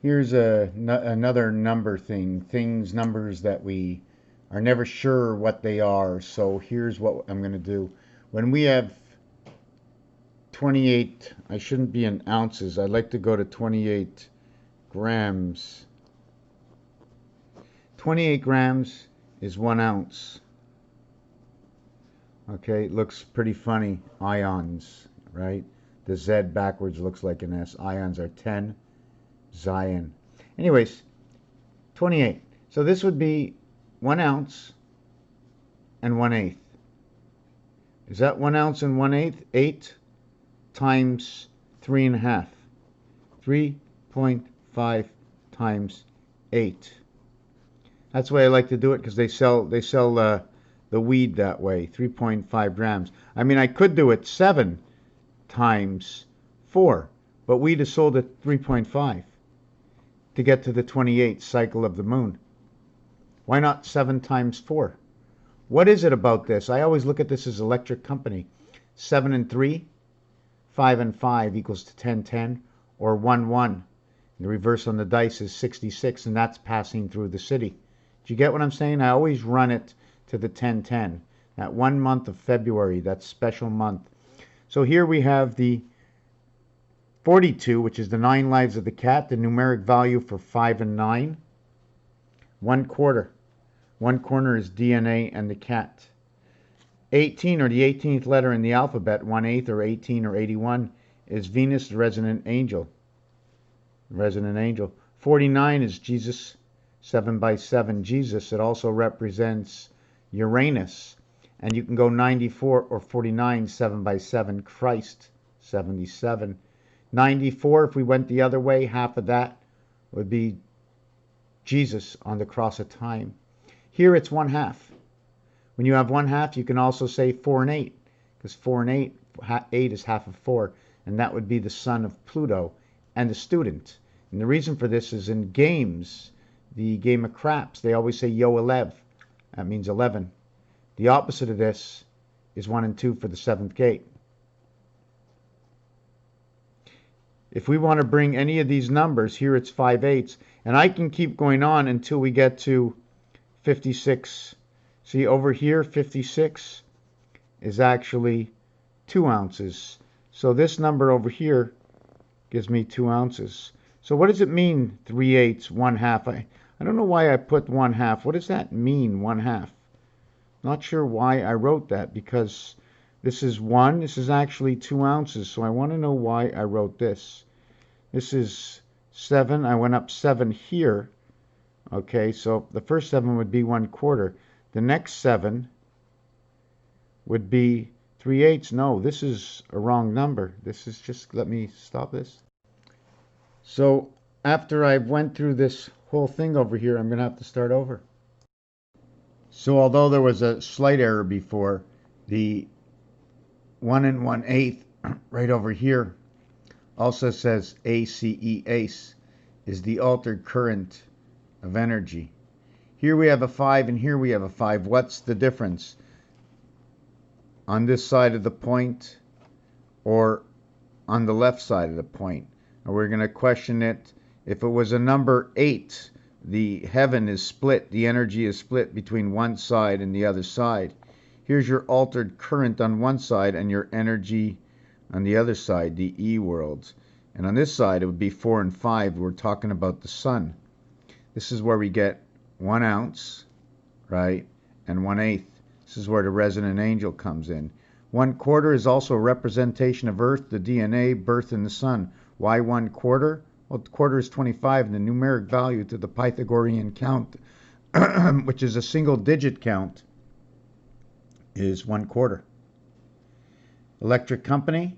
Here's another number thing, numbers that we are never sure what they are. So here's what I'm going to do. When we have 28, I shouldn't be in ounces. I'd like to go to 28 grams. 28 grams is 1 ounce. Okay, it looks pretty funny. Ions, right? The Z backwards looks like an S. Ions are 10. Zion. Anyways, 28. So this would be 1 ounce and 1/8. Is that 1 ounce and 1/8? 8 times 3.5. 3.5 times 8. That's the way I like to do it because they sell the weed that way. 3.5 grams. I mean, I could do it 7 times 4, but weed is sold at 3.5. To get to the 28th cycle of the moon. Why not 7 times 4? What is it about this? I always look at this as electric company. 7 and 3, 5 and 5 equals to 10, or 1, 1. The reverse on the dice is 66, and that's passing through the city. Do you get what I'm saying? I always run it to the 10. That 1 month of February, that special month. So here we have the 42, which is the 9 lives of the cat, the numeric value for 5 and 9. 1/4. 1/4 is DNA and the cat. 18, or the 18th letter in the alphabet, 1/8 or 18 or 81, is Venus, the resident angel. 49 is Jesus, 7 by 7, Jesus. It also represents Uranus. And you can go 94 or 49, 7 by 7, Christ, 77. 94, if we went the other way, half of that would be Jesus on the cross of time. Here it's 1/2. When you have 1/2, you can also say 4 and 8, because 4 and 8 is half of 4, and that would be the son of Pluto and the student. And the reason for this is in games, the game of craps, they always say yo 11. That means 11. The opposite of this is 1 and 2 for the 7th gate. If we want to bring any of these numbers, here it's 5/8, and I can keep going on until we get to 56. See, over here, 56 is actually 2 ounces. So this number over here gives me 2 ounces. So what does it mean, 3/8, 1/2? I don't know why I put 1/2. What does that mean, 1/2? Not sure why I wrote that, because this is 1. This is actually 2 ounces. So I want to know why I wrote this. This is 7. I went up 7 here. Okay, so the first 7 would be 1/4. The next 7 would be 3/8. No, this is a wrong number. This is just, let me stop this. So after I went through this whole thing over here, I'm going to have to start over. So although there was a slight error before, the 1 and 1/8 right over here also says ACE is the altered current of energy. Here we have a 5 and here we have a 5. What's the difference? On this side of the point or on the left side of the point? And we're going to question it. If it was a number 8, the heaven is split, the energy is split between one side and the other side. Here's your altered current on one side and your energy on the other side, the E worlds. And on this side, it would be 4 and 5. We're talking about the sun. This is where we get 1 ounce, right, and 1/8. This is where the resident angel comes in. 1/4 is also a representation of Earth, the DNA, birth, and the sun. Why 1/4? Well, the quarter is 25, and the numeric value to the Pythagorean count, which is a single-digit count, is 1/4. Electric company.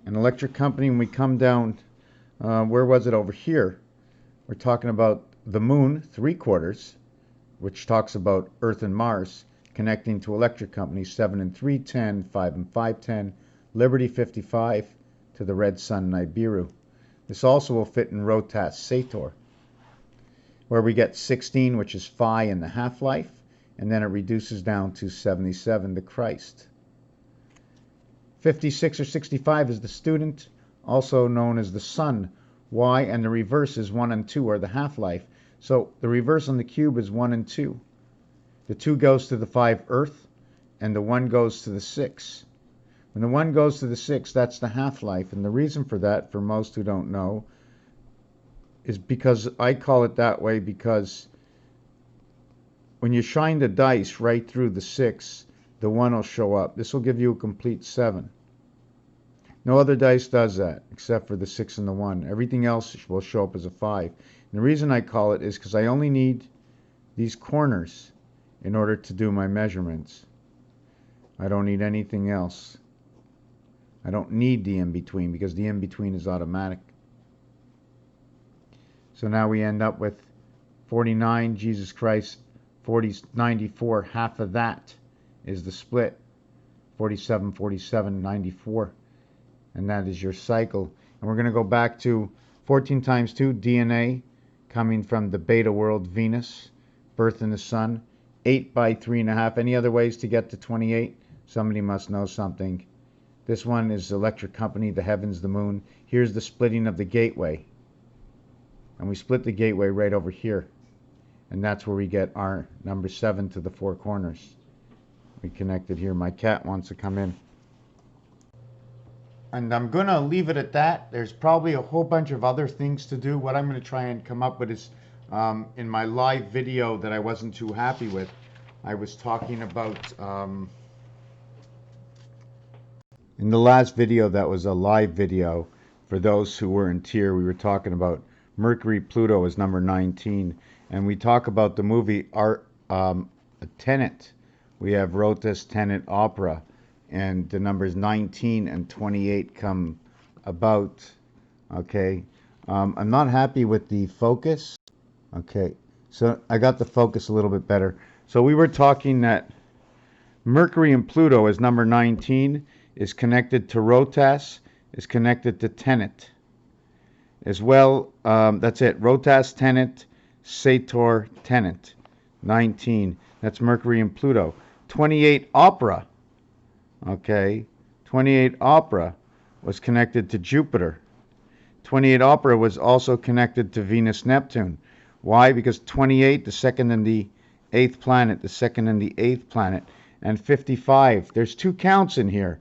An electric company, when we come down, where was it over here? We're talking about the moon, 3/4, which talks about Earth and Mars, connecting to electric company, 7 and 3, 10, 5 and 5, 10, Liberty 55 to the red sun, Nibiru. This also will fit in Rotas Sator, where we get 16, which is phi in the half-life, and then it reduces down to 77, the Christ. 56 or 65 is the student, also known as the sun, y, and the reverse is 1 and 2, or the half-life. So the reverse on the cube is 1 and 2. The 2 goes to the 5 earth, and the 1 goes to the 6. When the 1 goes to the 6, that's the half-life. And the reason for that, for most who don't know, is because I call it that way because when you shine the dice right through the 6, the 1 will show up. This will give you a complete 7. No other dice does that except for the 6 and the 1. Everything else will show up as a 5. And the reason I call it is because I only need these corners in order to do my measurements. I don't need anything else. I don't need the in-between because the in-between is automatic. So now we end up with 49, Jesus Christ, 94, half of that is the split, 47, 47, 94, and that is your cycle. And we're going to go back to 14 times 2, DNA, coming from the beta world, Venus, birth in the sun, 8 by 3.5. Any other ways to get to 28? Somebody must know something. This one is Electric Company, the heavens, the moon. Here's the splitting of the gateway. And we split the gateway right over here. And that's where we get our number 7 to the 4 corners. We connected here. My cat wants to come in. And I'm going to leave it at that. There's probably a whole bunch of other things to do. What I'm going to try and come up with is, in my live video that I wasn't too happy with, I was talking about, in the last video that was a live video, for those who weren't here, we were talking about Mercury, Pluto is number 19. And we talk about the movie Tenet. We have Rotas, Tenet, Opera. And the numbers 19 and 28 come about. Okay. I'm not happy with the focus. Okay. So I got the focus a little bit better. So we were talking that Mercury and Pluto is number 19, is connected to Rotas, is connected to Tenet. As well, that's it. Rotas, Tenet, Sator, Tenet. 19. That's Mercury and Pluto. 28 Opera. Okay. 28 Opera was connected to Jupiter. 28 Opera was also connected to Venus, Neptune. Why? Because 28, the second and the 8th planet, the second and the 8th planet. And 55. There's 2 counts in here.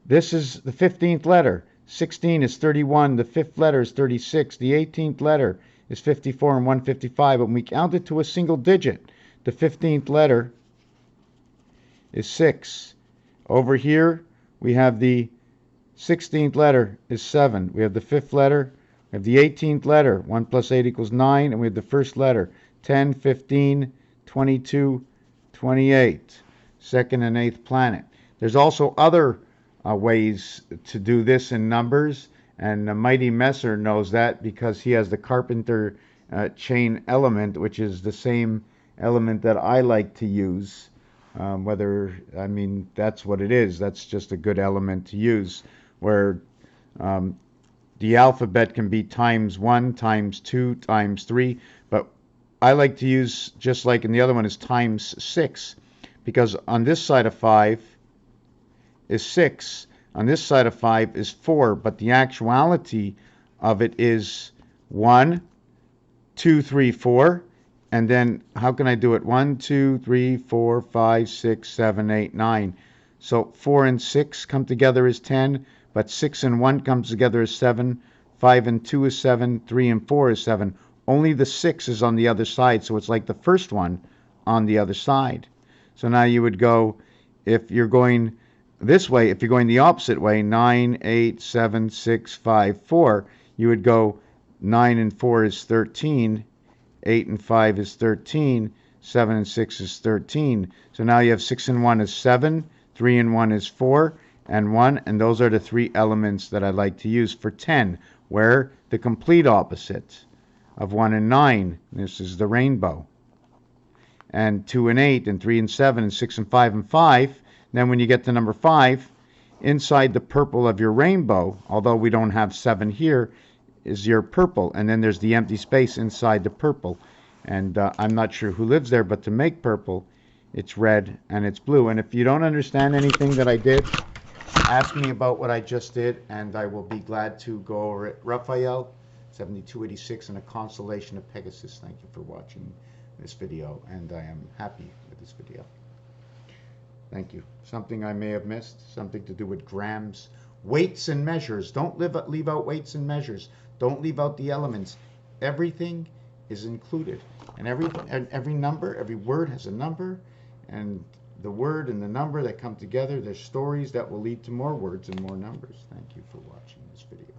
This is the 15th letter. 16 is 31, the 5th letter is 36, the 18th letter is 54 and 155, but when we count it to a single digit, the 15th letter is 6. Over here, we have the 16th letter is 7. We have the 5th letter, we have the 18th letter, 1 plus 8 equals 9, and we have the first letter, 10, 15, 22, 28, second and 8th planet. There's also other ways to do this in numbers, and Mighty Messer knows that because he has the Carpenter chain element, which is the same element that I like to use. That's what it is. That's just a good element to use, where the alphabet can be times 1, times 2, times 3, but I like to use, just like in the other one, is times 6, because on this side of 5 is 6, on this side of 5 is 4, but the actuality of it is 1, 2, 3, 4, and then how can I do it? 1, 2, 3, 4, 5, 6, 7, 8, 9. So 4 and 6 come together as 10, but 6 and 1 comes together as 7, 5 and 2 is 7, 3 and 4 is 7. Only the 6 is on the other side, so it's like the first one on the other side. So now you would go, if you're going this way, if you're going the opposite way, 9, 8, 7, 6, 5, 4, you would go 9 and 4 is 13, 8 and 5 is 13, 7 and 6 is 13. So now you have 6 and 1 is 7, 3 and 1 is 4, and 1, and those are the 3 elements that I like to use for 10, where the complete opposite of 1 and 9, this is the rainbow, and 2 and 8, and 3 and 7, and 6 and 5 and 5. Then when you get to number 5, inside the purple of your rainbow, although we don't have 7 here, is your purple, and then there's the empty space inside the purple. And I'm not sure who lives there, but to make purple, it's red and it's blue. And if you don't understand anything that I did, ask me about what I just did, and I will be glad to go over it. Raphael, 7286 and a constellation of Pegasus. Thank you for watching this video, and I am happy with this video. Thank you. Something I may have missed, something to do with grams, weights and measures. Don't leave out weights and measures. Don't leave out the elements. Everything is included, and every number, every word has a number, and the word and the number that come together, there's stories that will lead to more words and more numbers. Thank you for watching this video.